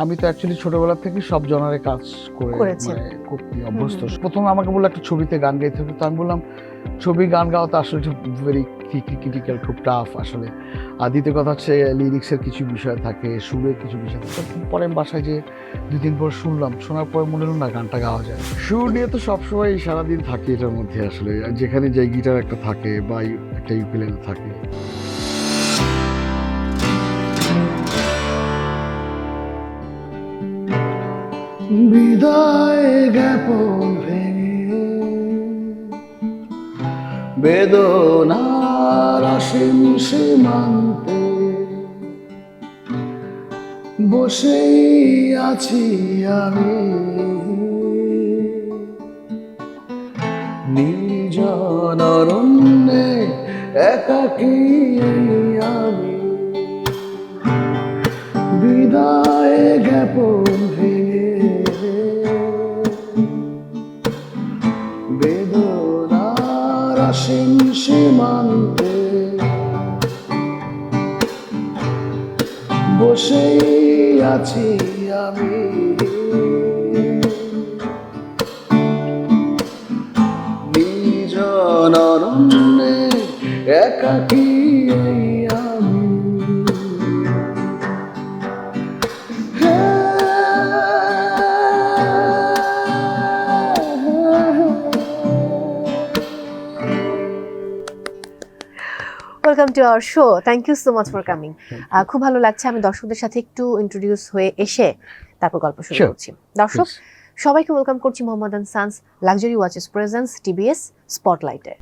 আমি তো অ্যাকচুয়ালি ছোটবেলা থেকে সব জনারে কাজ করে করেছেন। মানে করতে অভ্যস্ত। প্রথমে আমাকে বললো একটা ছবিতে গান গাইতে হবে, তো আমি বললাম ছবি গান গাওয়া তো আসলে ভেরি ক্রিটিক্যাল, খুব টাফ আসলে। আর দ্বিতীয় কথা হচ্ছে লিরিক্সের কিছু বিষয় থাকে, সুরের কিছু বিষয় থাকে। তো পরে আমি বাসায় যে 2-3 পর শুনলাম, শোনার পরে মনে হলো না গানটা গাওয়া যায়। সুর নিয়ে তো সবসময় সারাদিন থাকি এটার মধ্যে আসলে, যেখানে যে গিটার একটা থাকে বা একটা ইউকুলেলে থাকে। বিদায় জ্ঞাপন ভেঙে বেদনার অসীম সীমান্তে বসেই আছি আমি, নির্জন অরণ্যে একাকী আমি। বিদায় জ্ঞাপন ভেঙে বেদনার অসীম সীমান্তে বসেই আছি আমি, নির্জন অরণ্যে একাকী আমি। Welcome to our show. Thank you so much for coming. খুব ভালো লাগছে, আমি দর্শকদের সাথে একটু ইন্ট্রোডিউস হয়ে এসে তারপর গল্প শুরু Sure. করছি। দর্শক সবাইকে ওয়েলকাম করছি Mohammad and sons luxury watches presents TBS স্পটলাইটে।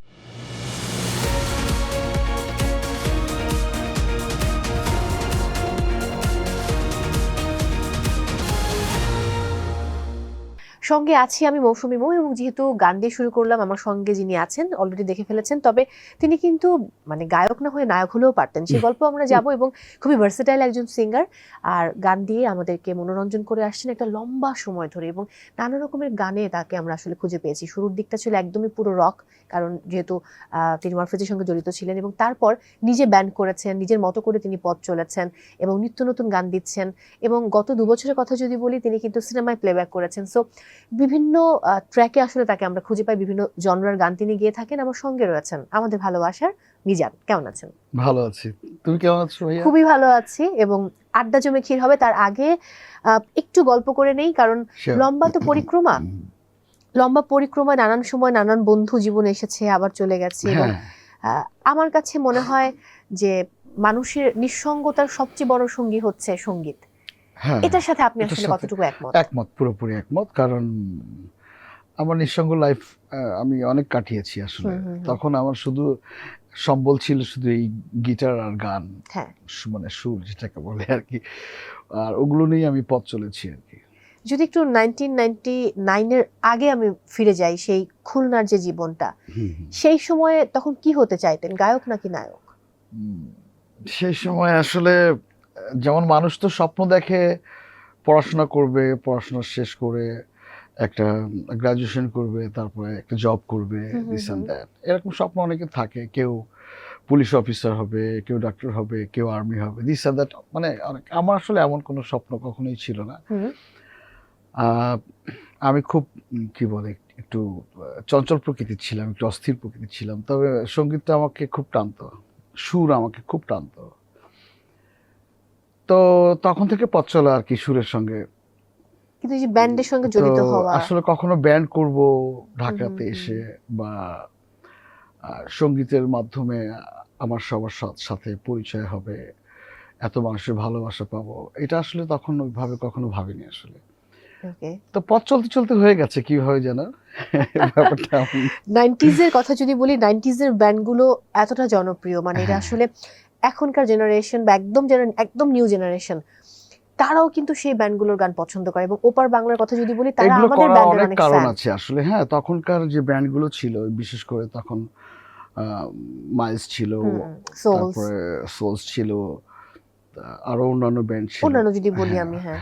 সঙ্গে আছি আমি মৌসুমী মৌ, এবং যেহেতু গান দিয়ে শুরু করলাম, আমার সঙ্গে যিনি আছেন অলরেডি দেখে ফেলেছেন, তবে তিনি কিন্তু মানে গায়ক না হয়ে নায়ক হলেও পারতেন। সেই গল্প আমরা যাব, এবং খুবই ভার্সেটাইল একজন সিঙ্গার, আর গান দিয়ে আমাদেরকে মনোরঞ্জন করে আসছেন একটা লম্বা সময় ধরে, এবং নানা রকমের গানে তাকে আমরা আসলে খুঁজে পেয়েছি। শুরুর দিকটা ছিল একদমই পুরো রক, কারণ যেহেতু তিনি মারফেজের সঙ্গে জড়িত ছিলেন, এবং তারপর নিজে ব্যান্ড করেছেন, নিজের মতো করে তিনি পথ চলেছেন এবং নিত্য নতুন গান দিচ্ছেন। এবং গত 2 বছরের কথা যদি বলি, তিনি কিন্তু সিনেমায় প্লেব্যাক করেছেন। সো বিভিন্ন ট্র্যাকে আসলে তাকে আমরা খুঁজে পাই, বিভিন্ন জনরার গান তিনি গেয়ে থাকেন। আমার সঙ্গে রয়েছেন আমাদের ভালোবাসার মিজান। কেমন আছেন? ভালো আছি, তুমি কেমন আছো ভাইয়া? খুবই ভালো আছি, এবং আড্ডা জমে ক্ষীর হবে। তার আগে একটু গল্প করে নেই, কারণ লম্বা তো পরিক্রমা, লম্বা পরিক্রমায় নানান সময় নানান বন্ধু জীবনে এসেছে, আবার চলে গেছে, এবং আমার কাছে মনে হয় যে মানুষের নিঃসঙ্গতার সবচেয়ে বড় সঙ্গী হচ্ছে সঙ্গীত। এটার সাথে আপনি আসলে কতটুকু একমত? একমত, পুরোপুরি একমত। কারণ আমার নিঃসঙ্গ লাইফ আমি অনেক কাটিয়েছি আসলে। তখন আমার শুধু সম্বল ছিল শুধু এই গিটার আর গান, মানে সুর যেটাকে বলে আর কি, আর ওগুলো নিয়ে আমি পথ চলেছি আর কি। যদি একটু 1999 এর আগে আমি ফিরে যাই, সেই খুলনার যে জীবনটা, সেই সময়ে তখন কি হতে চাইতেন, গায়ক নাকি নায়ক? সেই সময় আসলে যেমন মানুষ তো স্বপ্ন দেখে পড়াশোনা করবে, পড়াশোনা শেষ করে একটা গ্রাজুয়েশন করবে, তারপরে একটা জব করবে, দিস এন্ড দ্যাট, এরকম স্বপ্ন অনেকে থাকে। কেউ পুলিশ অফিসার হবে, কেউ ডাক্তার হবে, কেউ আর্মি হবে, দিস এন্ড দ্যাট। মানে আমার আসলে এমন কোনো স্বপ্ন কখনোই ছিল না। আমি খুব কি বলে একটু চঞ্চল প্রকৃতির ছিলাম, একটু অস্থির প্রকৃতির ছিলাম। তবে সঙ্গীতটা আমাকে খুব টানতো, সুর আমাকে খুব টানতো। তো তখন থেকে পথ চলা আর কি সুরের সঙ্গে। কিন্তু এই যে ব্যান্ডের সঙ্গে জড়িত হওয়া, আসলে কখনো ব্যান্ড করব ঢাকাতে এসে, বা সঙ্গীতের মাধ্যমে আমার সবার সাথে পরিচয় হবে, এত মানুষের ভালোবাসা পাবো, এটা আসলে তখন ওইভাবে কখনো ভাবিনি আসলে। তো পথ চলতে চলতে হয়ে গেছে কিভাবে যেন ব্যাপারটা। 90s এর কথা যদি বলি, 90s এর ব্যান্ডগুলো এতটা জনপ্রিয়, মানে এটা আসলে এখনকার জেনারেশন বা একদম নিউ জেনারেশন, তারাও কিন্তু সেই ব্যান্ডগুলোর গান পছন্দ করে। এবং ওপার বাংলার কথা যদি বলি, তারা আমাদের ব্যান্ডের অনেক কারণ ফ্যান আছে আসলে। হ্যাঁ, তখনকার যে ব্যান্ডগুলো ছিল, বিশেষ করে তখন মাইলস ছিল, তারপরে সোলস ছিল, আরো অন্যান্য ব্যান্ড ছিল, অন্যান্য যদি বলি আমি। হ্যাঁ,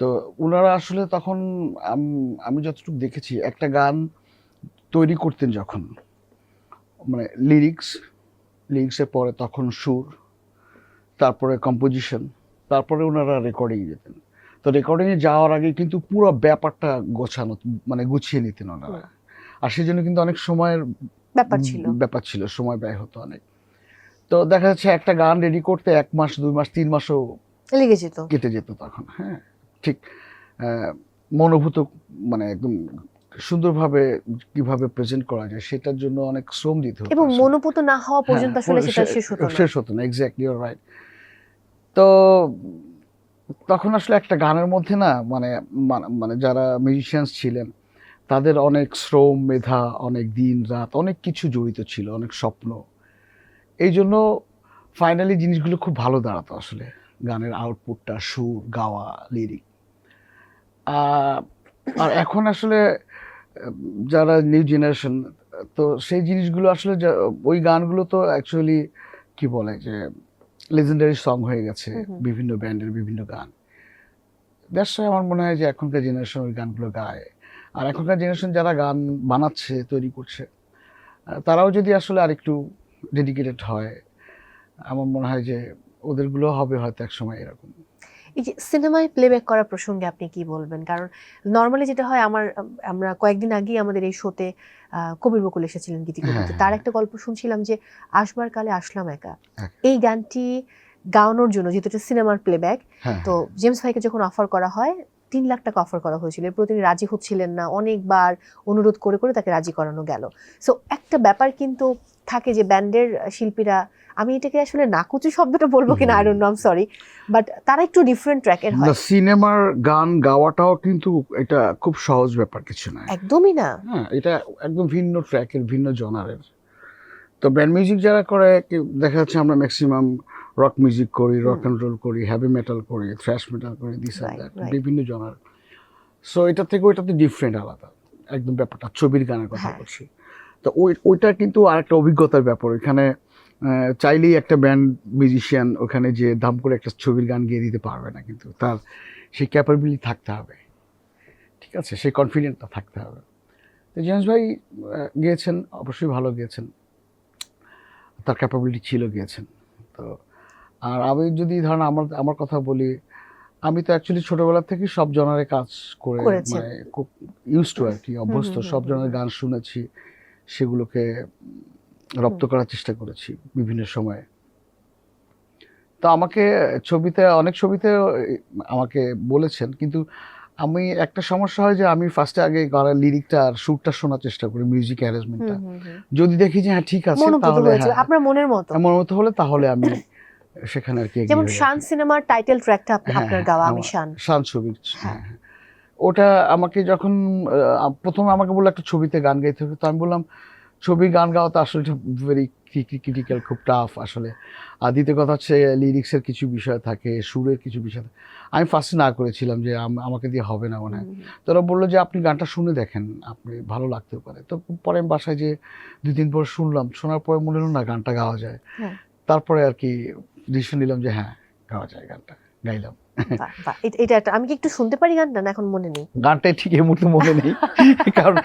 তো ওনারা আসলে তখন আমি যতটুকু দেখেছি, একটা গান তৈরি করতেন যখন, মানে লিরিক্সের পরে তখন সুর, তারপরে কম্পোজিশন, তারপরে ওনারা রেকর্ডিং যেতেন। তো রেকর্ডিংয়ে যাওয়ার আগে কিন্তু পুরো ব্যাপারটা গোছানো, মানে গুছিয়ে নিতেন ওনারা। আর সেই জন্য কিন্তু অনেক সময়ের ব্যাপার ছিল, সময় ব্যয় হতো অনেক। তো দেখা যাচ্ছে একটা গান রেডি করতে 1 মাস 2 মাস 3 মাসও কেটে যেত তখন। হ্যাঁ, ঠিক মনোভূত, মানে একদম সুন্দরভাবে কিভাবে প্রেজেন্ট করা যায় সেটার জন্য অনেক শ্রম দিতে হতো এবং মনোভূত না হওয়া পর্যন্ত আসলে সেটা শেষ হতো না। Exactly, you are right. তো তখন আসলে একটা গানের মধ্যে না, মানে মানে যারা মিউজিশিয়ানস ছিলেন তাদের অনেক শ্রম, মেধা, অনেক দিন রাত, অনেক কিছু জড়িত ছিল, অনেক স্বপ্ন। এই জন্য ফাইনালি জিনিসগুলো খুব ভালো দাঁড়াতো আসলে, গানের আউটপুটটা, সুর, গাওয়া, লিরিক। আর এখন আসলে যারা নিউ জেনারেশন, তো সেই জিনিসগুলো আসলে ওই গানগুলো তো অ্যাকচুয়ালি কি বলে যে লেজেন্ডারি সং হয়ে গেছে, বিভিন্ন ব্যান্ডের বিভিন্ন গান। দ্যাটস ওয়াই আমার মনে হয় যে এখনকার জেনারেশন ওই গানগুলো গায়। আর এখনকার জেনারেশন যারা গান বানাচ্ছে, তৈরি করছে, তারাও যদি আসলে আরেকটু ডেডিকেটেড হয়, আমার মনে হয় যে ওদেরগুলো হবে হয়তো একসময় এরকম। এই যে সিনেমায় প্লেব্যাক করার প্রসঙ্গে আপনি কি বলবেন? কারণ নর্মালি যেটা হয়, আমরা কয়েকদিন আগেই আমাদের এই শোতে কবির বকুল এসেছিলেন গীতিকবিতে। তার একটা গল্প শুনছিলাম যে আসবার কালে আসলাম একা, এই গানটি গাওয়ানোর জন্য, যেহেতু এটা সিনেমার প্লেব্যাক, তো জেমস ভাইকে যখন অফার করা হয় 3 লাখ টাকা অফার করা হয়েছিল। এরপর তিনি রাজি হচ্ছিলেন না, অনেকবার অনুরোধ করে করে তাকে রাজি করানো গেল। সো একটা ব্যাপার কিন্তু থাকে যে ব্যান্ডের শিল্পীরা, আমি এটাকে আসলে নাকুচি শব্দটা বলবো কিনা I don't know, I am sorry, but তারা একটু ডিফারেন্ট ট্র্যাকের হয়। সিনেমার গান গাওয়াটাও কিন্তু এটা খুব সহজ ব্যাপার কিছু না, একদমই না। হ্যাঁ, এটা একদম ভিন্ন ট্র্যাকের, ভিন্ন জনারের। তো ব্যান্ড মিউজিক যারা করে, দেখা যাচ্ছে আমরা ম্যাক্সিমাম রক মিউজিক করি, রক অ্যান্ড রোল করি, হেভি মেটাল করি, থ্রাশ মেটাল করি, দিস এন্ড দ্যাট, বিভিন্ন জনার। সো এটা থেকে ওইটাতে ডিফারেন্ট, আলাদা একদম ব্যাপারটা। ছবির গানের কথা বলছি, তো ওইটা কিন্তু আরেকটা অভিজ্ঞতার ব্যাপার। ওইখানে চাইলেই একটা ব্যান্ড মিউজিশিয়ান ওখানে যে দাম করে একটা ছবির গান গিয়ে দিতে পারবে না, কিন্তু তার সেই ক্যাপাবিলিটি থাকতে হবে, ঠিক আছে, সেই কনফিডেন্টটা থাকতে হবে। তো জেমস ভাই গিয়েছেন, অবশ্যই ভালো গিয়েছেন, তার ক্যাপাবিলিটি ছিল, গিয়েছেন। তো আর আমি যদি ধরেন আমার কথা বলি, আমি তো অ্যাকচুয়ালি ছোটবেলা থেকে সব জনারে কাজ করে, মানে খুব ইউজ টু আর কি, অভ্যস্ত, সব জনের গান শুনেছি, সেগুলোকে রপ্ত করার চেষ্টা করেছি বিভিন্ন সময়ে। তো আমাকে অনেক ছবিতে আমাকে বলেছেন, কিন্তু আমি একটা সমস্যা হয় যে আমি ফার্স্টে আগে গানের লিরিকটা আর সুরটা শোনার চেষ্টা করি, মিউজিক অ্যারেঞ্জমেন্টটা। যদি দেখি যে হ্যাঁ ঠিক আছে, তাহলে আপনার মনের মতো হলে তাহলে আমি সেখানে আর কি। যেমন শান সিনেমার টাইটেল ট্র্যাকটা আপনার গাওয়া, আমি শান ছবির, হ্যাঁ, ওটা আমাকে যখন প্রথমে আমাকে বললো একটা ছবিতে গান গাইতে হবে, তো আমি বললাম ছবির গান গাওয়া তো আসলে ভেরি ক্রিটিক্যাল, খুব টাফ আসলে। আর দ্বিতীয় কথা হচ্ছে লিরিক্সের কিছু বিষয় থাকে, সুরের কিছু বিষয় থাকে। আমি ফার্স্টে না করেছিলাম যে আমাকে দিয়ে হবে না মনে হয়। তো ওরা বললো যে আপনি গানটা শুনে দেখেন, আপনি ভালো লাগতেও পারে। তো পরে আমি বাসায় যে 2-3 পর শুনলাম, শোনার পরে মনে হলো না গানটা গাওয়া যায়। তারপরে আর কি ডিসিশন নিলাম যে হ্যাঁ গাওয়া যায়, গানটা গাইলাম। এটা আমি কি একটু শুনতে পারি গানটা? না এখন মনে নেই, গানটা ঠিক এই মুহূর্তে মনে নেই, কারণ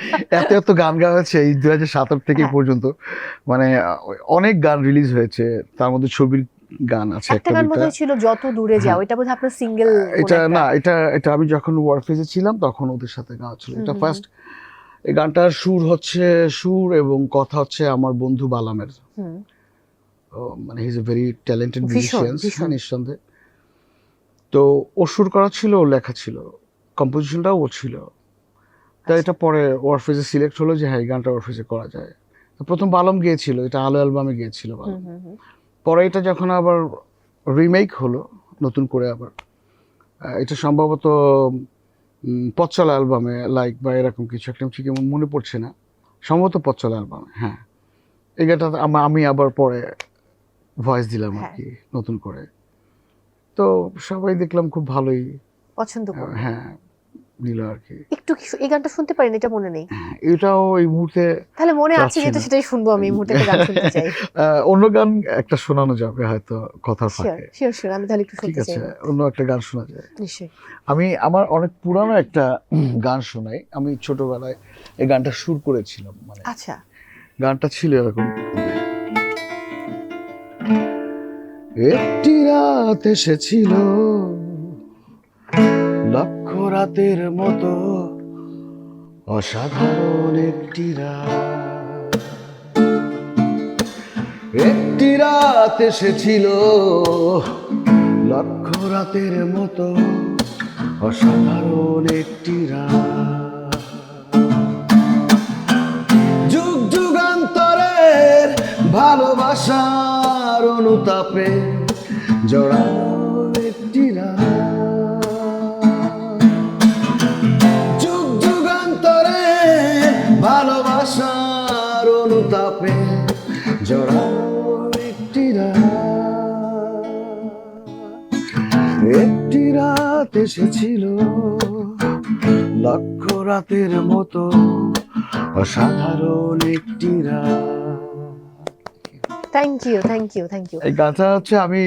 এত গান গাওয়া হয়েছে এই 2017 থেকে পর্যন্ত, মানে অনেক গান রিলিজ হয়েছে, তার মধ্যে ছবির গান আছে। একটা গান বোধহয় ছিল যত দূরে যাও, এটা বোধহয় আপনার সিঙ্গেল। এটা না, এটা আমি যখন ওয়ারফেজে ছিলাম তখন ওদের সাথে গাওয়া ছিল। এটা ফার্স্ট। এই গানটার সুর এবং কথা হচ্ছে আমার বন্ধু বালামের। মানে he is a very talented musician, নিঃসন্দেহে। তো ও সুর করা ছিল, ও লেখা ছিল, কম্পোজিশনটাও ও ছিল। তাই এটা পরে ওয়ারফেজে সিলেক্ট হলো যে হ্যাঁ এই গানটা ওয়ারফেজে করা যায়। তো প্রথম বালম গিয়েছিল, এটা আলো অ্যালবামে গিয়েছিল বালম। পরে এটা যখন আবার রিমেক হলো নতুন করে, আবার এটা সম্ভবত পথচলা অ্যালবামে লাইক বা এরকম কিছু একটা, ঠিক মনে পড়ছে না, সম্ভবত পথচলা অ্যালবামে। হ্যাঁ, এই গানটা আমি আবার পরে ভয়েস দিলাম আর কি নতুন করে। তো সবাই দেখলাম খুব ভালোই পছন্দ করলো, হ্যাঁ নিল আর কি। একটু এই গানটা শুনতে পারেন? এটা মনে নেই, এটাও এই মুহূর্তে তাহলে মনে আছে যেটা, সেটাই শুনবো আমি। এই মুহূর্তে একটা গান শুনতে চাই। অন্য গান একটা শোনানো যাবে হয়তো কথার ফাঁকে। শিওর, আমি তাহলে একটু শুনতে চাই। ঠিক আছে, অন্য একটা গান শোনা যায় নিশ্চয়ই। আমি আমার অনেক পুরানো একটা গান শোনাই। আমি ছোটবেলায় এই গানটা সুর করেছিলাম, মানে আচ্ছা, গানটা ছিল এরকম। একটি রাত এসেছিল, লক্ষ রাতের মতো অসাধারণ একটি রাত, একটি রাত এসেছিল লক্ষ রাতের মতো অসাধারণ একটি রাত, যুগ যুগান্তরের ভালোবাসার অনুতাপে জড়ানো একটি রাত, যুগ যুগান্তরের ভালোবাসার অনুতাপে জড়ানো একটি রাত, একটি রাত এসেছিল লক্ষ রাতের মতো অসাধারণ একটি রাত। Thank you, thank you, thank you. এই গানটা হচ্ছে আমি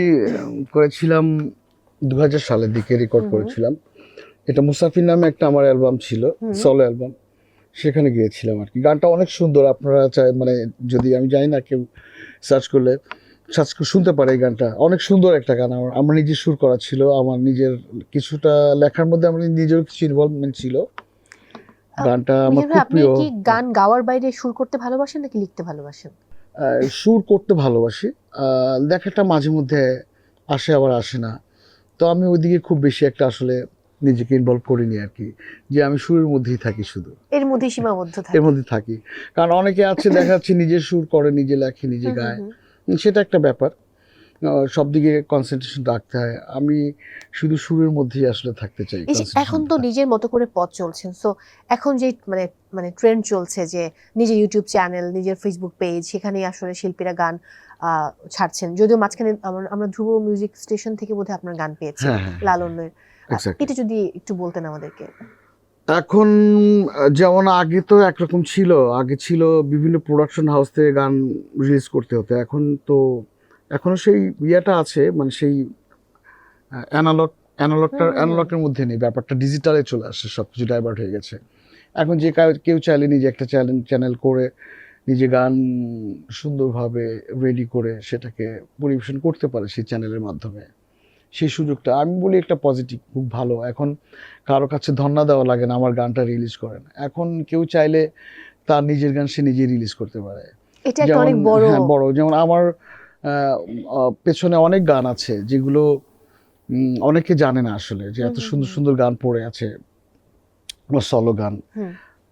করেছিলাম 2000 সালের দিকে রেকর্ড করেছিলাম। এটা মুসাফির নামে একটা আমার অ্যালবাম ছিল, সলো অ্যালবাম, সেখানে গিয়েছিলাম আর কি। গানটা অনেক সুন্দর, আপনারা চাই মানে যদি আমি জানি না কেউ সার্চ করলে শুনতে পারে। এই গানটা অনেক সুন্দর একটা গান, আমার নিজের সুর করা ছিল, আমার নিজের কিছুটা লেখার মধ্যে আমার নিজের কিছু ইনভলভমেন্ট ছিল। গানটা আমার খুব আপনি প্রিয়। কি গান গাওয়ার বাইরে সুর করতে ভালোবাসেন নাকি লিখতে ভালোবাসেন? সুর করতে ভালোবাসি, লেখাটা মাঝে মধ্যে আসে আবার আসে না, তো আমি ওইদিকে খুব বেশি একটা আসলে নিজেকে ইনভলভ করিনি আর কি, যে আমি সুরের মধ্যেই থাকি, শুধু এর মধ্যে সীমাবদ্ধ থাকে। এর মধ্যে থাকি। কারণ অনেকে আছে দেখা যাচ্ছে নিজে সুর করে, নিজে লেখে, নিজে গায়, সেটা একটা ব্যাপার, সব দিকে কনসেন্ট্রেশন রাখতে হয়। আমি শুধু সুরের মধ্যেই আসলে থাকতে চাই। এখন তো নিজের মতো করে পথ চলছেন, সো এখন যে মানে মানে ট্রেন্ড চলছে যে নিজের ইউটিউব চ্যানেল, নিজের ফেসবুক পেজ, সেখানেই আসলে শিল্পীরা গান ছাড়ছেন। যদিও মাঝখানে আমরা ধ্রুব মিউজিক স্টেশন থেকে বোধহয় আপনার গান পেয়েছি, লালনের। এটা যদি একটু বলতেন আমাদেরকে। এখন যেমন আগে তো একরকম ছিল, আগে ছিল বিভিন্ন প্রোডাকশন হাউস থেকে গান রিলিজ করতে হতো, এখন তো এখনো সেই ইয়েটা আছে, মানে সেই অ্যানালগের মধ্যে নেই, ব্যাপারটা ডিজিটালে চলে আসছে, সব কিছু ডাইভার্ট হয়ে গেছে। এখন যে কেউ চাইলে নিজে একটা চ্যানেল করে নিজে গান সুন্দরভাবে রেডি করে সেটাকে পরিবেশন করতে পারে সেই চ্যানেলের মাধ্যমে। সেই সুযোগটা আমি বলি একটা পজিটিভ, খুব ভালো। এখন কারো কাছে ধন্যবাদ দেওয়া লাগে না আমার গানটা রিলিজ করেন, এখন কেউ চাইলে তার নিজের গান সে নিজে রিলিজ করতে পারে। এটা একটা অনেক বড়, হ্যাঁ বড়। যেমন আমার পেছনে অনেক গান আছে যেগুলো অনেকে জানে না আসলে, যে এত সুন্দর সুন্দর গান পড়ে আছে, আমার সলো গান।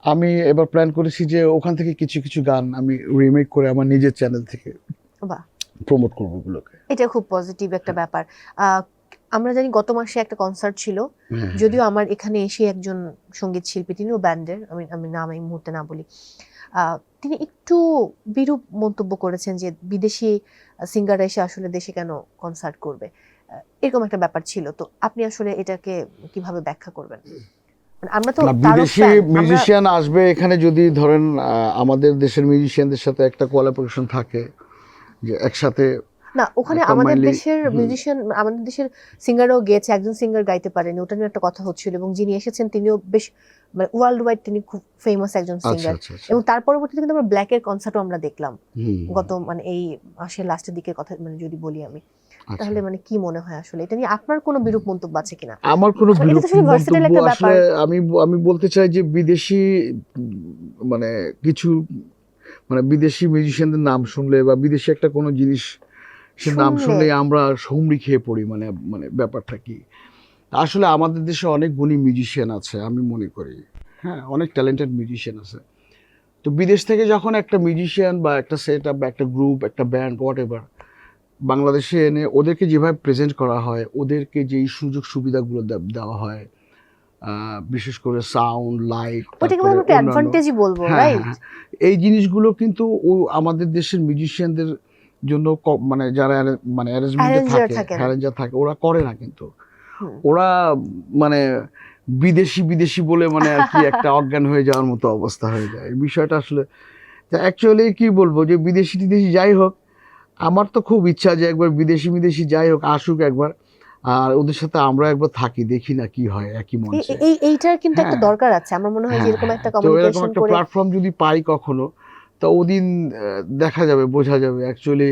আমি এবার প্ল্যান করেছি যে ওখান থেকে কিছু কিছু গান আমি রিমেক করে আমার নিজের চ্যানেল থেকে প্রমোট করবো ওগুলোকে। এটা খুব পজিটিভ একটা ব্যাপার। আমরা জানি গত মাসে একটা কনসার্ট ছিল, যদিও আমার এখানে এসে একজন সঙ্গীত শিল্পী, তিনিও ব্যান্ডের, আমি নাম এই মুহূর্তে না বলি, তিনি একটু বিরূপ মন্তব্য করেছেন যে বিদেশি সিঙ্গাররা এসে আসলে দেশে কেন কনসার্ট করবে, এরকম একটা ব্যাপার ছিল। তো আপনি আসলে এটাকে কিভাবে ব্যাখ্যা করবেন? আমরা তো বিদেশি মিউজিশিয়ান আসবে এখানে, যদি ধরেন আমাদের দেশের মিউজিশিয়ানদের সাথে একটা কোলাবোরেশন থাকে, যে একসাথে না, ওখানে আমাদের দেশের মিউজিশিয়ান, আমাদের দেশের সিঙ্গারও গেছে, একজন সিঙ্গার গাইতে পারেনি, ওটা নিয়ে একটা কথা হচ্ছিল, এবং যিনি এসেছেন তিনিও বেশ মানে ওয়ার্ল্ড ওয়াইড তিনি খুব ফেমাস একজন সিঙ্গার। এবং তার পরবর্তীতে কিন্তু আমরা ব্ল্যাকের কনসার্টও আমরা দেখলাম গত মানে এই মাসের লাস্টের দিকের কথা মানে যদি বলি আমি, তাহলে মানে কি মনে হয় আসলে এটা নিয়ে আপনার কোনো বিরূপ মন্তব্য আছে কিনা? আমার কোনো বিরূপ মন্তব্য আসলে আমি বলতে চাই যে বিদেশি মানে কিছু মানে বিদেশি মিউজিশিয়ানদের নাম শুনলে বা বিদেশি একটা কোনো জিনিস সে নাম শুনলে আমরা হুমড়ি খেয়ে পড়ি, মানে মানে ব্যাপারটা কি, আসলে আমাদের দেশে অনেক গুণী মিউজিশিয়ান আছে আমি মনে করি, হ্যাঁ অনেক ট্যালেন্টেড মিউজিশিয়ান আছে। তো বিদেশ থেকে যখন একটা মিউজিশিয়ান বা একটা সেট আপ বা একটা গ্রুপ, একটা ব্যান্ড, হোয়াট এভার বাংলাদেশে এনে ওদেরকে যেভাবে প্রেজেন্ট করা হয়, ওদেরকে যেই সুযোগ সুবিধাগুলো দেওয়া হয়, বিশেষ করে সাউন্ড, লাইট, এই জিনিসগুলো কিন্তু ও আমাদের দেশের মিউজিশিয়ানদের জন্য মানে যারা মানে অ্যারেঞ্জার থাকে ওরা করে না, কিন্তু ওরা মানে বিদেশি বলে মানে আর কি একটা অজ্ঞান হয়ে যাওয়ার মতো অবস্থা হয়ে যায়। এই বিষয়টা আসলে অ্যাকচুয়ালি কি বলবো, যে বিদেশি যাই হোক, আমার তো খুব ইচ্ছা যে একবার বিদেশি যাই হোক আসুক একবার, আর ওদের সাথে আমরা একবার থাকি, দেখি না কি হয় একই মঞ্চে। এইটার কিন্তু একটা দরকার আছে, আমার মনে হয় যে এরকম একটা কমিউনিকেশন করে প্ল্যাটফর্ম যদি পাই কখনো, তো ওদিন দেখা যাবে, বোঝা যাবে অ্যাকচুয়ালি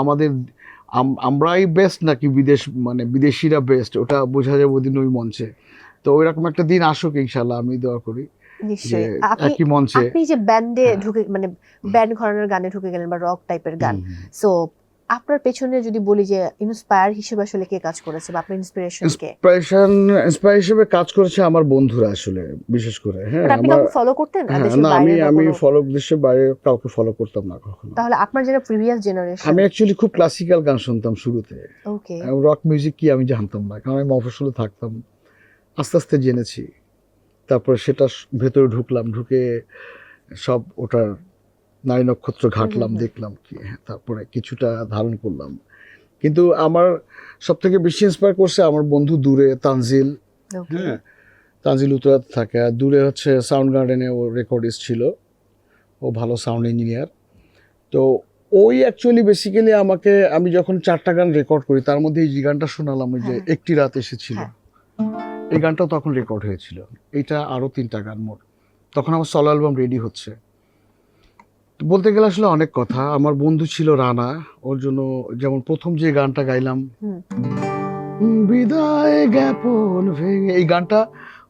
আমাদের আমরাই বেস্ট নাকি মানে বিদেশিরা বেস্ট, ওটা বোঝা যাবে ওদিন ওই মঞ্চে। তো ওইরকম একটা দিন আসুক ইনশাল্লাহ, আমি দোয়া করি যে নিশ্চয়ই আপনি একই মঞ্চে। আপনি যে ব্যান্ডে হ্যাঁ। ঢুকে মানে ব্যান্ড ঘরানার গানে ঢুকে গেলেন বা রক টাইপের গান, হুম, হুম। সো আপনার পেছনে যদি বলি যে ইন্সপায়ার হিসেবে আসলে কে কাজ করেছে বা আপনার ইন্সপিরেশন কে? ইন্সপায়ার হিসেবে কাজ করেছে আমার বন্ধুরা আসলে, বিশেষ করে। হ্যাঁ, বাট আপনি আমার কাউকে ফলো করতেন হ্যাঁ দেশের না, বাইরে বা আমি কোনো? ফলো দেশের বাইরে কাউকে ফলো করতাম না কখনো। তাহলে আপনার যারা প্রিভিয়াস জেনারেশন। আমি অ্যাকচুয়ালি খুব ক্লাসিক্যাল গান শুনতাম শুরুতে, ওকে। রক মিউজিক কি আমি জানতাম না, কারণ আমি মফস্বলে থাকতাম। আস্তে আস্তে জেনেছি, তারপরে সেটা ভেতরে ঢুকলাম, ঢুকে সব ওটার নারী নক্ষত্র ঘাটলাম, দেখলাম কি, হ্যাঁ, তারপরে কিছুটা ধারণ করলাম। কিন্তু আমার সব থেকে বেশি ইন্সপায়ার করছে আমার বন্ধু দূরে তানজিল। ওকে। হ্যাঁ, তানজিল উত্তরাতে থাকে, আর দূরে হচ্ছে সাউন্ড গার্ডেনে ও রেকর্ডিস্ট ছিল, ও ভালো সাউন্ড ইঞ্জিনিয়ার। তো ওই অ্যাকচুয়ালি বেসিক্যালি আমাকে, আমি যখন 4টা গান রেকর্ড করি তার মধ্যে এই যে গানটা শোনালাম, ওই যে হ্যাঁ। একটি রাত এসেছিল, হ্যাঁ। এই গানটাও তখন রেকর্ড হয়েছিল। এইটা আরও 3টা গান মোট, তখন আমার সোলো অ্যালবাম রেডি হচ্ছে। তো বলতে গেলে আসলে অনেক কথা। আমার বন্ধু ছিল রানা, ওর জন্য যেমন প্রথম যে গানটা গাইলাম, বিদায় জ্ঞাপন ভেঙে, এই গানটা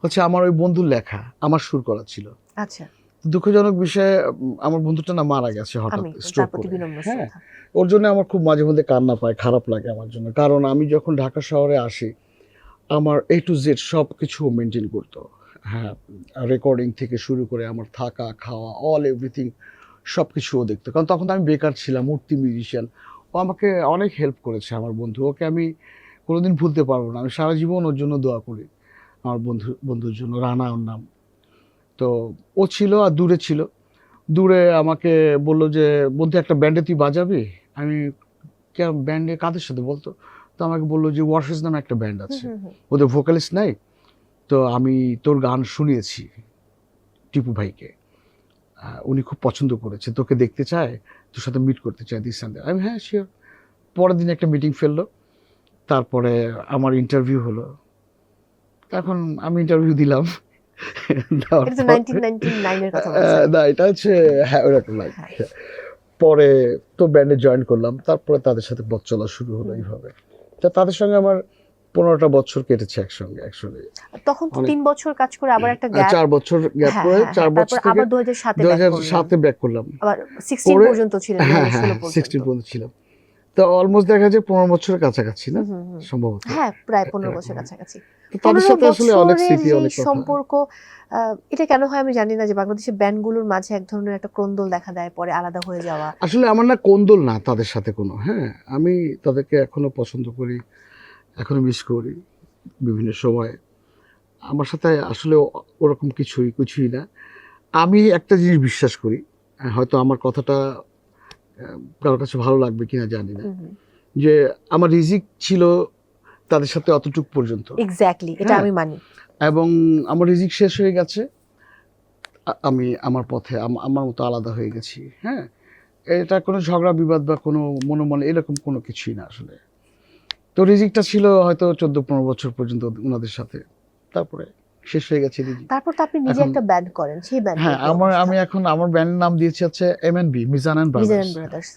হচ্ছে আমার ওই বন্ধুর লেখা, আমার সুর করা ছিল। আচ্ছা। দুঃখজনক বিষয়ে আমার বন্ধুটা না মারা গেছে হঠাৎ আমি স্ট্রোক তার প্রতি করে। বিনম্র হ্যাঁ, শ্রদ্ধা। ওর জন্য আমার খুব মাঝে মধ্যে কান্না পায়, খারাপ লাগে আমার জন্য, কারণ আমি যখন ঢাকা শহরে আসি আমার A to Z সব কিছু মেনটেন করতো। হ্যাঁ, রেকর্ডিং থেকে শুরু করে আমার থাকা খাওয়া অল এভরিথিং সব কিছু ও দেখতো, কারণ তখন তো আমি বেকার ছিলাম, উঠতি মিউজিশিয়ান। ও আমাকে অনেক হেল্প করেছে, আমার বন্ধু, ওকে আমি কোনোদিন ভুলতে পারবো না। আমি সারা জীবন ওর জন্য দোয়া করি, আমার বন্ধুর জন্য, রানা ওর নাম। তো ও ছিল আর দূরে ছিল, দূরে আমাকে বললো যে বন্ধু একটা ব্যান্ডে তুই বাজাবি। আমি ব্যান্ডে কাদের সাথে বলতো, তো আমাকে বললো যে ওয়ারফেস নামে একটা ব্যান্ড আছে, ওদের ভোকালিস্ট নাই, তো আমি তোর গান শুনিয়েছি টিপু ভাইকে, উনি খুব পছন্দ করেছে, তোকে দেখতে চায়, তোর সাথে মিট করতে চায় দিস সানডে। আমি হ্যাঁ শিওর। পরের দিন একটা মিটিং ফেললো, তারপরে আমার ইন্টারভিউ হলো। এখন আমি ইন্টারভিউ দিলাম। এটা তো 1999 এর কথা বলছেন। না, এটা হচ্ছে হ্যাঁ ওরকম লাইক। হ্যাঁ। পরে তো ব্যান্ডে জয়েন করলাম, তারপরে তাদের সাথে পথ চলা শুরু হলো এইভাবে। তা তাদের সঙ্গে আমার 15টা বছর কেটেছে একসঙ্গে অ্যাকচুয়ালি। তখন তো 3 বছর কাজ করে আবার একটা গ্যাপ। 4 বছর গ্যাপ করে 4 বছর তারপর থেকে আবার 2007 এ ব্যাক করলাম। 2007 ব্যাক করলাম। আবার 16 করে পর্যন্ত ছিলেন, হ্যাঁ 2016 হ্যাঁ 16 পর্যন্ত। পর্যন্ত ছিলাম। তো অলমোস্ট দেখা যায় 15 বছরের কাছাকাছি না সম্ভবত। হ্যাঁ, প্রায় 15 বছর কাছাকাছি। তো তাদের 15 সাথে আসলে অনেক বছরের স্মৃতি, যে অনেক কথা। সম্পর্ক, এটা কেন হয় আমি জানি না, যে বাংলাদেশের ব্যান্ডগুলোর মাঝে এক ধরনের একটা ক্রন্দল দেখা দেয়, পরে আলাদা হয়ে যাওয়া। আসলে আমার না কোন্দল না তাদের সাথে কোনো, হ্যাঁ, আমি তাদেরকে এখনো পছন্দ করি, এখনো মিস করি বিভিন্ন সময়। আমার সাথে আসলে ওরকম কিছুই না। আমি একটা জিনিস বিশ্বাস করি, হয়তো আমার কথাটা কারোর কাছে ভালো লাগবে কিনা জানি না, যে আমার রিজিক ছিল তাদের সাথে অতটুক পর্যন্ত। এক্স্যাক্টলি, এটা আমি মানি। এবং আমার রিজিক শেষ হয়ে গেছে, আমি আমার পথে আমার মতো আলাদা হয়ে গেছি। হ্যাঁ, এটা কোনো ঝগড়া বিবাদ বা কোনো মনোমাল এরকম কোনো কিছুই না আসলে। তো রিজিকটা ছিল হয়তো 14-15 বছর পর্যন্ত ওনাদের সাথে, তারপরে শেষ হয়ে গেছে রিজিক। তারপর তো আপনি নিজে একটা ব্যান্ড করেন, সেই ব্যান্ড। হ্যাঁ, আমি এখন আমার ব্যান্ডের নাম দিয়েছি হচ্ছে MNB, মিজান এন্ড ব্রাদার্স।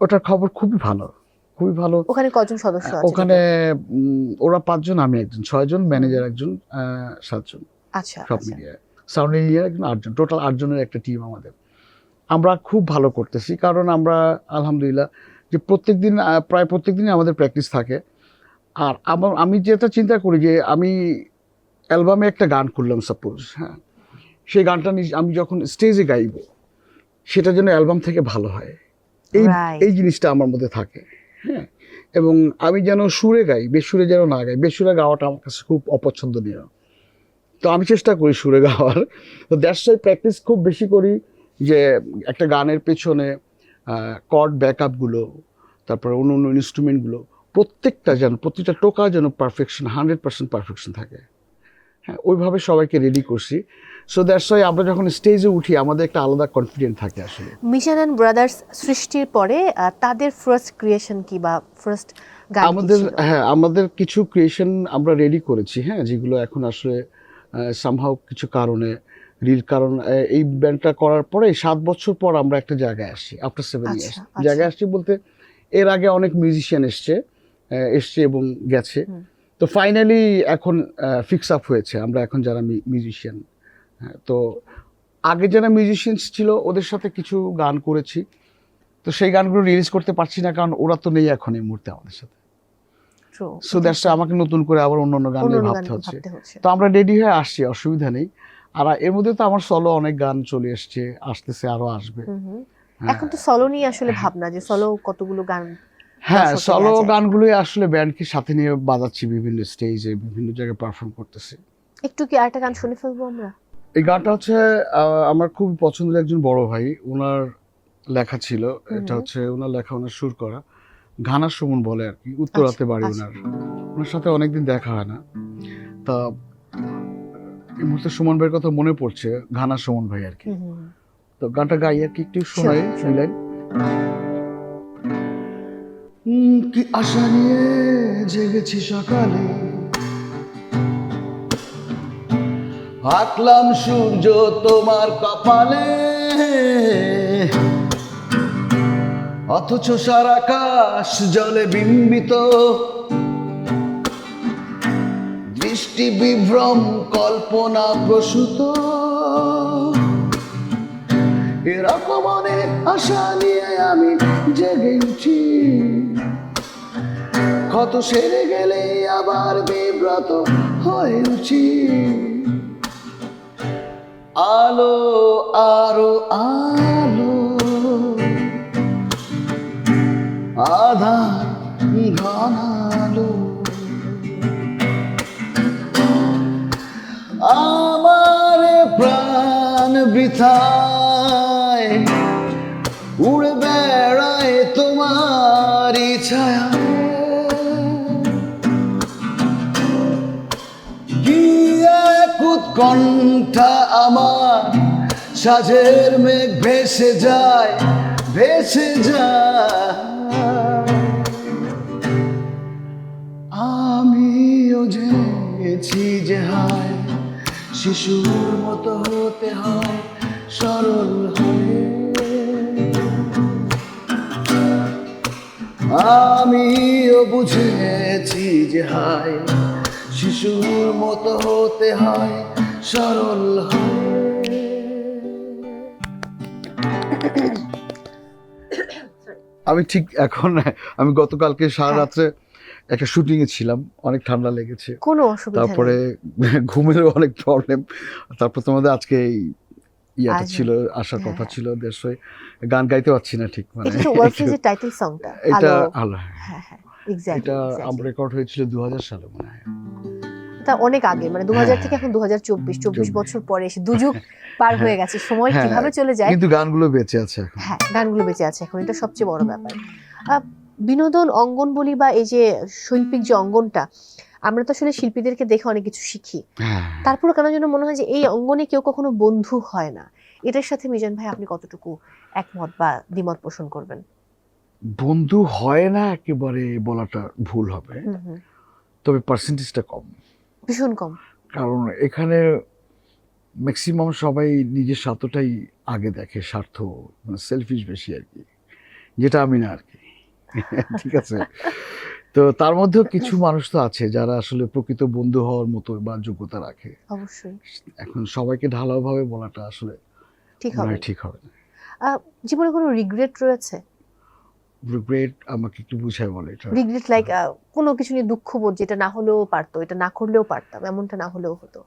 ওটার খবর খুবই ভালো, খুবই ভালো। ওখানে কজন সদস্য আছে? ওখানে ওরা 5 জন, আমি একজন, 6 জন, ম্যানেজার একজন, 7 জন। আচ্ছা, সব মিলিয়ে সাউন্ড ইঞ্জিনিয়ার একজন, 8 জন, টোটাল 8 জনের একটা টিম আমাদের। আমরা খুব ভালো করতেছি, কারণ আমরা আলহামদুলিল্লাহ যে প্রায় প্রত্যেকদিনই আমাদের প্র্যাকটিস থাকে। আর আমি যেটা চিন্তা করি যে আমি অ্যালবামে একটা গান করলাম সাপোজ, হ্যাঁ, সেই গানটা আমি যখন স্টেজে গাইব সেটা যেন অ্যালবাম থেকে ভালো হয়, এই জিনিসটা আমার মধ্যে থাকে। হ্যাঁ, এবং আমি যেন সুরে গাই, বেসুরে যেন না গাই। বেসুরে গাওয়াটা আমার কাছে খুব অপছন্দনীয়, তো আমি চেষ্টা করি সুরে গাওয়ার। তো দ্যাটস ওয়াই প্র্যাকটিস খুব বেশি করি, যে একটা গানের পেছনে কর্ড ব্যাকআপগুলো, তারপরে অন্য ইনস্ট্রুমেন্টগুলো, প্রতিটা টোকা যেন পারফেকশন, 100% পারফেকশন থাকে। হ্যাঁ, ওইভাবে সবাইকে রেডি করছি। সো দ্যাটস ওয়াই আমরা যখন স্টেজে উঠি আমাদের একটা আলাদা কনফিডেন্ট থাকে আসলে। মিজান এন্ড ব্রাদার্স সৃষ্টির পরে তাদের ফার্স্ট ক্রিয়েশন কি বা ফার্স্ট গান কি ছিল? আমাদের কিছু ক্রিয়েশন আমরা রেডি করেছি, হ্যাঁ, যেগুলো এখন আসলে সামহাউ কিছু কারণে এই ব্যান্ডটা করার পরে 7 বছর পর আমরা একটা জায়গায় আসছি, আফটার 7 ইয়ার্স। জায়গায় আসছি বলতে এর আগে অনেক মিউজিশিয়ান এসছে এবং গেছে। তো তো ফাইনালি এখন ফিক্স আপ হয়েছে, আমরা এখন যারা মিউজিশিয়ান, তো আগে যারা মিউজিশিয়ানস ছিল ওদের সাথে কিছু গান করেছি, তো সেই গানগুলো রিলিজ করতে পারছি না কারণ ওরা তো নেই এখন এই মুহূর্তে আমাদের সাথে। True. সো দ্যাটস আমাকে নতুন করে আবার অন্য গান নিয়ে ভাবতে হচ্ছে। তো আমরা রেডি হয়ে আসছি, অসুবিধা নেই। আর এর মধ্যে তো আমার সলো অনেক গান চলে এসছে, আসতেছে, আরো আসবে। এখন তো সলো নিয়ে আসলে ভাবনা যে সলো কতগুলো গান। হ্যাঁ, সলো গানগুলোই আসলে ব্যান্ডকে সাথে নিয়ে বাজাচ্ছি, বিভিন্ন স্টেজে বিভিন্ন জায়গায় পারফর্ম করতেছি। একটু কি আরেকটা গান শুনে ফেলবো আমরা? এই গানটা হচ্ছে আমার খুব পছন্দের একজন বড় ভাই, ওনার লেখা ছিল। এটা হচ্ছে ওনার লেখা, ওনার সুর করা। ঘানা সুমন বলে আর কি, উত্তরাতে বাড়ি ওনার। ওনার সাথে অনেকদিন দেখা হয় না, তা এই মুহূর্তে সুমন ভাইয়ের কথা মনে পড়ছে, ঘানা সুমন ভাই আর কি। তো গানটা গাই আর কি, একটু শোনাই শুনলেন। কি আশা নিয়ে জেগেছি সকালে, আঁকলাম সূর্য তোমার কপালে, অথচ সারা আকাশ জলে বিম্বিত, দৃষ্টি বিভ্রম কল্পনা প্রসূত, এরকম অনেক আশা নিয়ে আমি জেগে উঠি, ক্ষত সেরে গেলে আবার বিব্রত হয়ে উঠি, আলো আরো আলো, আধার ঘনালো, আমার প্রাণ বৃথায় উড়ে বেড়ায় তোমারই ছায়া, গিয়ে উৎকণ্ঠা আমার সাজের মেঘ ভেসে যায়, ভেসে যায়, আমিও জেনেছি যে হায় শিশুর মতো হতে হয় সরল হয়ে, আমিও বুঝেছি যে হায় শিশুর মতো হতে হয় সরল হয়ে। আমি ঠিক এখন, আমি গতকালকে সারা রাত্রে একটা শুটিং এ ছিলাম, অনেক ঠান্ডা লেগেছে, কোনো অসুবিধা নেই, তারপরে ঘুমেরও অনেক প্রবলেম, তারপর তোমাদের আজকে ইয়াটা ছিল, আসার কথা ছিল দেশে, গান গাইতে পারছি না ঠিক, মানে এটা ওয়ার্ফেজের টাইটেল সংটা, এটা আলো, হ্যাঁ হ্যাঁ এক্স্যাক্টলি, এটা আমার রেকর্ড হয়েছিল 2000 সালে মনে হয়। এটা অনেক আগে, মানে 2000 থেকে এখন 2024 বছর পরে এসে দুযুগ পার হয়ে গেছে, সময় কিভাবে চলে যায়, কিন্তু গানগুলো বেঁচে আছে এখন। হ্যাঁ গানগুলো বেঁচে আছে এখন, এটা সবচেয়ে বড় ব্যাপার। বিনোদন অঙ্গন বলি বা এই যে শৈল্পিক যে অঙ্গনটা, আমরা তো আসলে শিল্পীদেরকে দেখে অনেক কিছু শিখি, তারপরে কেন যেন মনে হয় যে এই অঙ্গনে কেউ কখনো বন্ধু হয় না। এটার সাথে মিজান ভাই আপনি কতটুকু একমত বা দ্বিমত পোষণ করবেন? বন্ধু হয় না একেবারে বলাটা ভুল হবে, তবে পার্সেন্টেজটা কম, ভীষণ কম, কারণ এখানে ম্যাক্সিমাম সবাই নিজের স্বার্থটাই আগে দেখে, স্বার্থ মানে সেলফিশ বেশি আর কি, যেটা আমি না আর কি ঠিক আছে। তো তার মধ্যেও কিছু মানুষ তো আছে যারা আসলে প্রকৃত বন্ধু হওয়ার মতো বা যোগ্যতা রাখে, অবশ্যই। এখন সবাইকে ঢালাওভাবে বলাটা আসলে ঠিক হবে না। জীবনে কোনো রিগ্রেট রয়েছে? রিগ্রেট আমাকে একটু বুঝায় বলে এটা। রিগ্রেট লাইক কোনো কিছু নিয়ে দুঃখবোধ, যেটা না হলেও পারতো, এটা না করলেও পারতাম, এমনটা না হলেও হতো?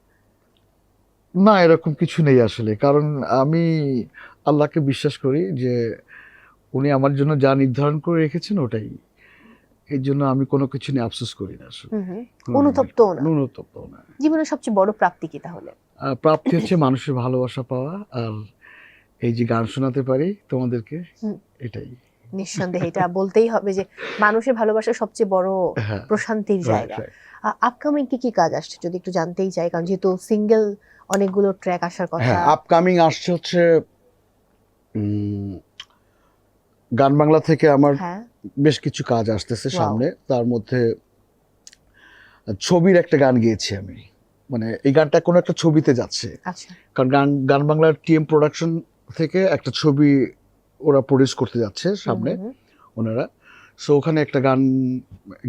না, এরকম কিছু নেই আসলে, কারণ আমি আল্লাহকে বিশ্বাস করি যে উনি আমার জন্য যা নির্ধারণ করে রেখেছেন ওটাই, এই জন্য আমি কোনো কিছু নিয়ে আফসোস করি না আসলে। অনুতপ্তও না। জীবনের সবচেয়ে বড় প্রাপ্তি কি তাহলে? প্রাপ্তি হচ্ছে মানুষের ভালোবাসা পাওয়া, আর এই যে গান শোনাতে পারি তোমাদেরকে, এটাই নিঃসন্দেহে এটা বলতেই হবে যে মানুষের ভালোবাসা সবচেয়ে বড় প্রশান্তির জায়গা। আপকামিং কি কাজ আসছে যদি একটু জানতেই চাই, কারণ যেহেতু সিঙ্গেল অনেকগুলো ট্র্যাক আসার কথা। হ্যাঁ, আপকামিং আসছে হচ্ছে গান বাংলা থেকে আমার বেশ কিছু কাজ আসতেছে সামনে, তার মধ্যে ছবির একটা গান গেয়েছি আমি, মানে এই গানটা কোনো একটা ছবিতে যাচ্ছে, কারণ গান বাংলার টিএম প্রোডাকশন থেকে একটা ছবি ওরা প্রডিউস করতে যাচ্ছে সামনে ওনারা, সো ওখানে একটা গান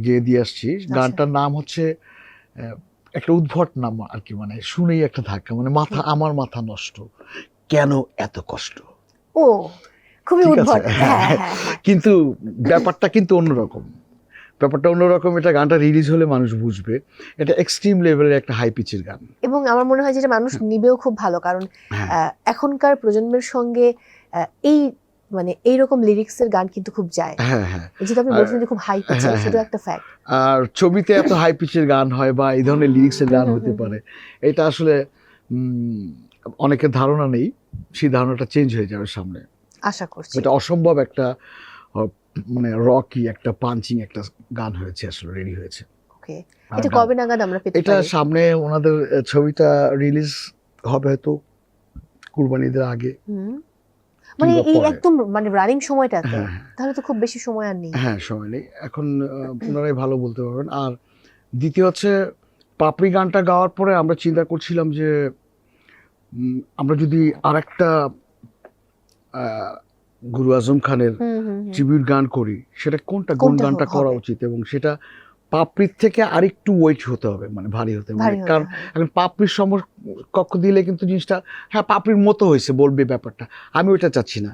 গেয়ে দিয়ে আসছি। গানটার নাম হচ্ছে একটা উদ্ভট নাম আর কি, মানে শুনেই একটা ধাক্কা, মানে আমার মাথা নষ্ট, কেন এত কষ্ট। ও খুবই ঠিক আছে, উদ্ভট। হ্যাঁ, হ্যাঁ হ্যাঁ হ্যাঁ। কিন্তু ব্যাপারটা কিন্তু অন্যরকম। ব্যাপারটা অন্যরকম, এটা গানটা রিলিজ হলে মানুষ বুঝবে। এটা এক্সট্রিম লেভেলের একটা হাই পিচের গান। এবং আমার মনে হয় যেটা মানুষ নিবেও খুব ভালো, কারণ হ্যাঁ এখনকার প্রজন্মের সঙ্গে এই মানে এইরকম লিরিক্সের গান কিন্তু খুব যায়। হ্যাঁ হ্যাঁ যেটা আপনি বলছেন যে খুব হাই পিচের, হ্যাঁ, সেটাও হ্যাঁ। একটা ফ্যাক্ট। আর ছবিতে এত হাই পিচের গান হয় বা এই ধরনের লিরিক্সের গান হতে পারে, এটা আসলে অনেকের ধারণা নেই। সেই ধারণাটা চেঞ্জ হয়ে যাবে সামনে, আশা করছি। এটা অসম্ভব একটা মানে রকি একটা পাঞ্চিং একটা গান হয়েছে, আসলে রেডি হয়েছে। ওকে, এটা কবে নাগাদ আমরা পেতে এটা পারি? সামনে ওনাদের ছবিটা রিলিজ হবে হয়তো কুরবানিদের আগে। মানে কিংবা এই পরে। একদম মানে রানিং সময়টাতে, হ্যাঁ তাহলে তো খুব বেশি সময় আর নেই। হ্যাঁ, সময় নেই এখন, ওনারাই ভালো বলতে পারবেন। আর দ্বিতীয় হচ্ছে, পাপড়ি গানটা গাওয়ার পরে আমরা চিন্তা করছিলাম যে আমরা যদি আরেকটা গুরু আজম খানের ট্রিবিউট গান করি, সেটা কোন কোনটা গানটা করা হবে? উচিত, এবং সেটা পাপড়ির থেকে আরেকটু ওয়েট হতে হবে, মানে ভারী হতে হবে। ভারী হতে কারণ হবে। এখন পাপড়ির সমকক্ষ দিলে কিন্তু জিনিসটা, হ্যাঁ পাপড়ির মতো হয়েছে বলবে ব্যাপারটা, আমি ওইটা চাচ্ছি না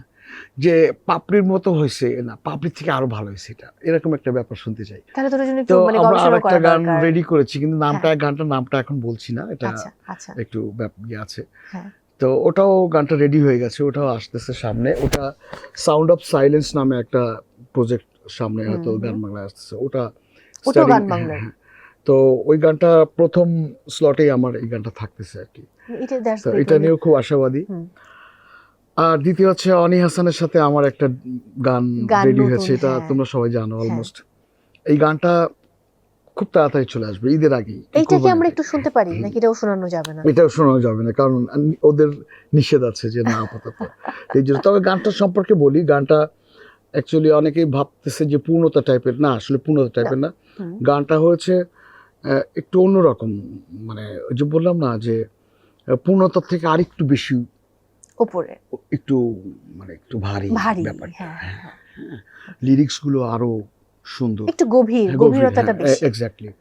যে পাপড়ির মতো হয়েছে, না পাপড়ির থেকে আরো ভালো হয়েছে, এটা এরকম একটা ব্যাপার শুনতে চাই। তাহলে তোর জন্য একটু তো মানে আমরা গবেষণা আরেকটা করা গান দরকার। রেডি করেছি, কিন্তু হ্যাঁ। গানটার নামটা এখন বলছি না, এটা আচ্ছা আচ্ছা। একটু ইয়ে আছে। হ্যাঁ। তো ওটাও গানটা রেডি হয়ে গেছে, ওটাও আসতেছে সামনে। ওটা সাউন্ড অফ সাইলেন্স নামে একটা প্রজেক্ট সামনে হয়তো গান বাংলায় আসতেছে, ওটাও গান বাংলার। তো ওই গানটা প্রথম স্লটেই আমার এই গানটা থাকতেছে আর কি। তো এটা নিয়েও খুব আশাবাদী। আর দ্বিতীয় হচ্ছে অনি হাসানের সাথে আমার একটা গান রেডি হয়েছে, এটা তোমরা সবাই জানো অলমোস্ট। এই গানটা খুব তাড়াতাড়ি চলে আসবে, ঈদের আগেই। এইটা কি আমরা একটু শুনতে পারি নাকি এটাও শোনানো যাবে না? এটাও শোনানো যাবে না, কারণ ওদের নিষেধ আছে যে না আপাতত। এই জন্য তবে গানটা সম্পর্কে বলি, গানটা অ্যাকচুয়ালি অনেকেই ভাবতেছে যে পূর্ণতা টাইপের, না আসলে পূর্ণতা টাইপের না। গানটা হয়েছে একটু অন্যরকম, মানে ওই যে বললাম না যে পূর্ণতার থেকে আরেকটু বেশি উপরে, একটু মানে একটু ভারী ব্যাপারটা। হ্যাঁ। লিরিক্স গুলো আরো সুন্দর, একটু গভীরতাটা বেশি। এক্স্যাক্টলি।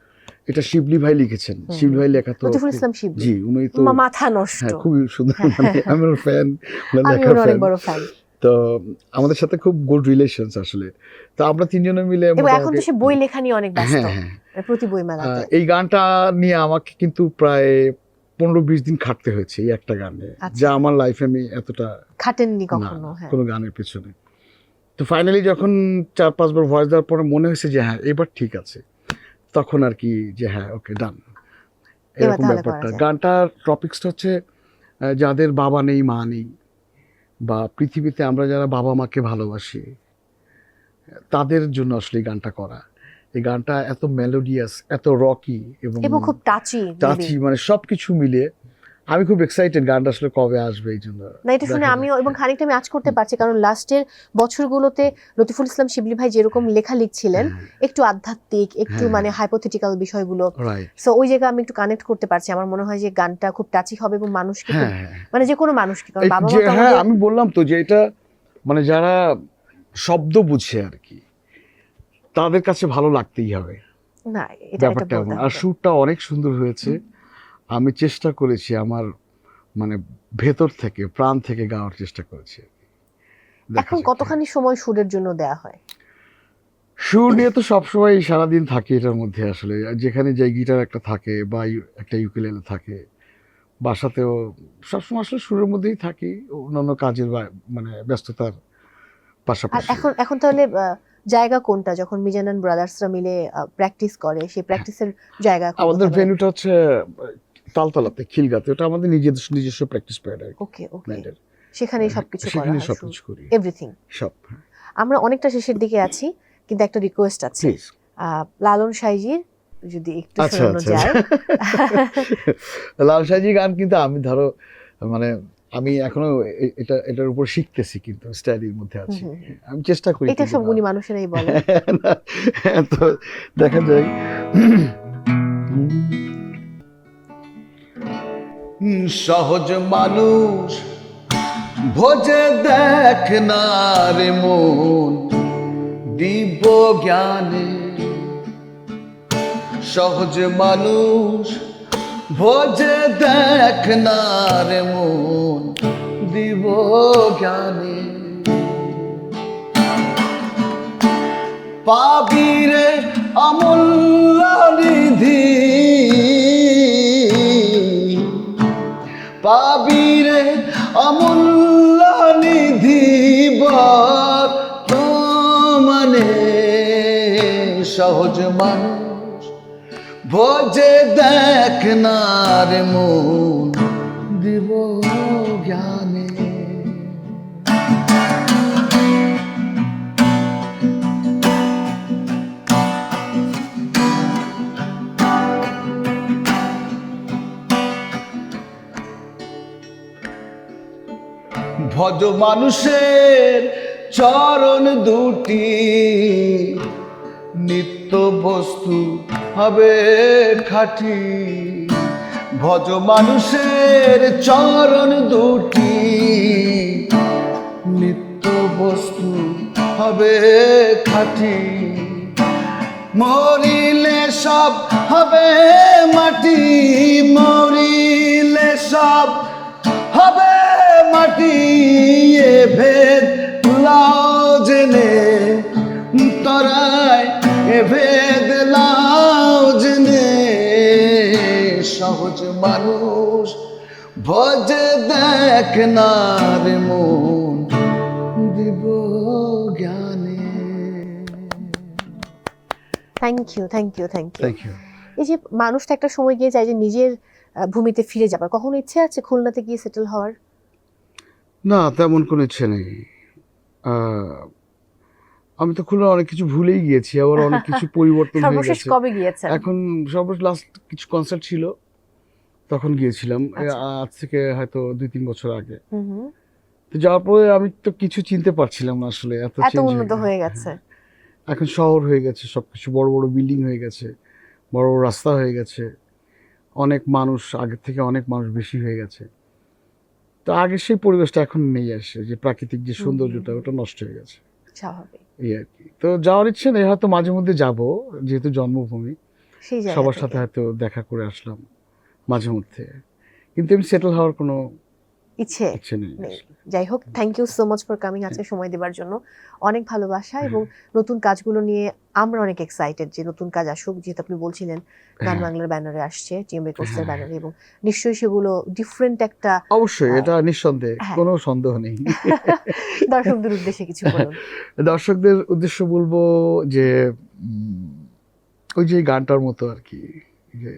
এটা শিবলি ভাই লিখেছেন, শিবলি ভাই লেখা তো, লতিফুল ইসলাম শিবলি। জি, উনি তো মাথা নষ্ট। হ্যাঁ, খুবই সুন্দর, মানে আমি ওর ফ্যান, আমি অনেক বড় ফ্যান। তো আমাদের সাথে খুব গুড রিলেশনস আসলে। তো আমরা তিনজনে মিলে, এবং এখন তো সে বই লেখা নিয়ে অনেক ব্যস্ত, প্রতি বই মেলাতে। এই গানটা নিয়ে আমাকে কিন্তু প্রায় 15-20 দিন খাটতে হয়েছে এই একটা গানে, যা আমার লাইফে আমি এতটা খাটেননি কখনো কোনো গানের পেছনে। তো ফাইনালি যখন 4-5 বার ভয়েস দেওয়ার পরে মনে হয়েছে যে হ্যাঁ এবার ঠিক আছে, তখন আর কি যে হ্যাঁ ওকে ডান, এরকম ব্যাপারটা। গানটার টপিক্সটা হচ্ছে যাদের বাবা নেই মা নেই, বা পৃথিবীতে আমরা যারা বাবা মাকে ভালোবাসি তাদের জন্য আসলে এই গানটা করা। এই গানটা এত মেলোডিয়াস, এত রকি এবং খুব টাচি, মানে সবকিছু মিলিয়ে আমি খুব এক্সাইটেড গানটা আসলে কবে আসবে এই জন্য। না, এটা শুনে আমিও এবং খানিকটা আমি আজ করতে পারছি, কারণ লাস্টের বছরগুলোতে লতিফুল ইসলাম শিবলি ভাই যেরকম লেখা লিখছিলেন, একটু আধ্যাত্মিক, একটু মানে হাইপোথেটিক্যাল বিষয়গুলো, সো ওই জায়গায় আমি একটু কানেক্ট করতে পারছি। আমার মনে হয় যে গানটা খুব টাচি হবে এবং মানুষকে মানে যে কোনো মানুষকে, কারণ বাবা মা তো হ্যাঁ আমি বললাম তো যে এটা মানে যারা শব্দ বুঝে আর কি, তাদের কাছে ভালো লাগতেই হবে। না, এটা ব্যাপারটা এমন। আর সুরটা অনেক সুন্দর হয়েছে, আমি চেষ্টা করেছি আমার মানে ভেতর থেকে, প্রাণ থেকে গাওয়ার চেষ্টা করেছি। এখন কতখানি সময় সুরের জন্য দেয়া হয়? সুর নিয়ে তো সবসময় সারাদিন থাকি এটার মধ্যে, আসলে যেখানে যাই গিটার একটা থাকে বা একটা ইউকেলেলে থাকে, বাসাতেও সবসময় আসলে সুরের মধ্যেই থাকি, অন্যান্য কাজের মানে ব্যস্ততার পাশাপাশি। এখন তাহলে জায়গা কোনটা, যখন মিজান ব্রাদার্সরা মিলে প্র্যাকটিস করে, সেই প্র্যাকটিসের জায়গা? আমাদের ভেন্যুটা হচ্ছে তালতলাতে, খিলগাতে, ওটা আমাদের নিজস্ব প্র্যাকটিস প্যাড। ওকে ওকে, সেখানেই সবকিছু করা হয়, সবকিছু করি, এভরিথিং সব। আমরা অনেকটা শেষের দিকে আছি, কিন্তু একটা রিকোয়েস্ট আছে, লালন সাইজির যদি একটু শোনানো যায়। লালন সাইজির গান কিন্তু আমি ধরো মানে আমি এখনো এটার উপর শিখতেছি, কিন্তু স্টাডির মধ্যে আছি, আমি চেষ্টা করি। এটা সব গুণী মানুষেরাই বলে। তো দেখা যায় সহজ মানুষ ভোজে দেখ না রে মন, দিব্য জ্ঞানে সহজ মানুষ ভোজে দেখ না রে মন দিব জ্ঞানে পাবি রে অমূল্য নিধি পাবি রে অমূল্য নিধি বর্তমানে সহজ মানুষ ভোজে দেখ না রে মন দিব জ্ঞানে ভজ মানুষের চরণ দুটি নিত্য বস্তু হবে খাঁটি ভজ মানুষের চরণ দুটি নিত্য বস্তু হবে খাঁটি মরিলে সব হবে মাটি মরিলে সব হবে মাটি এ ভেদ লাও জেনে তরায় এ ভেদ লাও জেনে সহজ মানুষ ভজে দেখ না রে মন দিব জ্ঞানে thank you thank you thank you thank you এই যে মানুষটা একটা সময় গিয়ে যায় যে নিজের ভূমিতে ফিরে যাবার কখনো ইচ্ছে আছে খুলনাতে গিয়ে সেটেল হওয়ার? না তেমন কোনো ইচ্ছে নেই আমি তো খুলনা অনেক কিছু ভুলেই গিয়েছি আবার অনেক কিছু পরিবর্তন হয়ে সর্বশেষ গেছে কবে গিয়েছেন? এখন সর্বশেষ লাস্ট কিছু কনসার্ট ছিল তখন গিয়েছিলাম আচ্ছা। আজ থেকে হয়তো 2-3 বছর আগে হুম হুম। তো যাওয়ার পরে আমি তো কিছু চিনতে পারছিলাম না আসলে এত এত চেঞ্জ উন্নত হয়ে গেছে। এখন শহর হয়ে গেছে সবকিছু বড় বড় বিল্ডিং হয়ে গেছে বড় বড় রাস্তা হয়ে গেছে অনেক মানুষ আগের থেকে অনেক মানুষ বেশি হয়ে গেছে তো আগে সেই পরিবেশটা এখন নেই আসে যে প্রাকৃতিক যে সৌন্দর্যটা ওটা নষ্ট হয়ে গেছে স্বাভাবিক এই আর কি তো যাওয়ার ইচ্ছে নেই হয়তো মাঝে মধ্যে যাব যেহেতু জন্মভূমি সেই জায়গা সবার থেকে। সাথে হয়তো দেখা করে আসলাম মাঝে মধ্যে কিন্তু আমি সেটেল হওয়ার কোনো ইচ্ছে ইচ্ছে নেই নেই। যাই হোক thank you so much for coming আজকে সময় দেওয়ার জন্য অনেক ভালোবাসা এবং নতুন কাজগুলো নিয়ে আমরা অনেক এক্সাইটেড যে নতুন কাজ আসুক যেহেতু আপনি বলছিলেন গান বাংলার ব্যানারে আসছে টিএম রেকর্ডসের ব্যানারে এবং নিশ্চয়ই সেগুলো ডিফারেন্ট একটা অবশ্যই এটা নিঃসন্দেহে হ্যাঁ। কোনো সন্দেহ নেই দর্শকদের উদ্দেশ্যে কিছু বলুন। দর্শকদের উদ্দেশ্য বলবো যে ওই যে গানটার মতো আর কি যে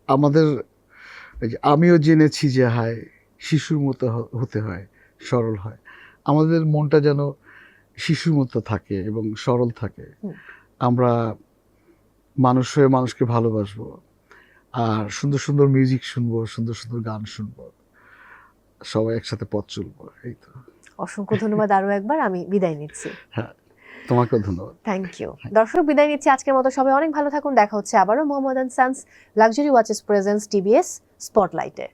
আমাদের এই যে আমিও জেনেছি যে হায় শিশুর মতো হতে হয় সরল হয় আমাদের মনটা যেন শিশুর মতো থাকে এবং সরল থাকে হুম। আমরা মানুষ হয়ে মানুষকে ভালোবাসবো আর সুন্দর সুন্দর মিউজিক শুনবো সুন্দর সুন্দর গান শুনবো সবাই একসাথে পথ চলবো এই তো অসংখ্য ধন্যবাদ আরো একবার আমি বিদায় নিচ্ছি। হ্যাঁ তোমাকেও ধন্যবাদ থ্যাংক ইউ দর্শক বিদায় নিচ্ছি আজকের মতো সবাই অনেক ভালো থাকুন দেখা হচ্ছে আবারও Mohammad sons luxury watches presents TBS স্পটলাইটে।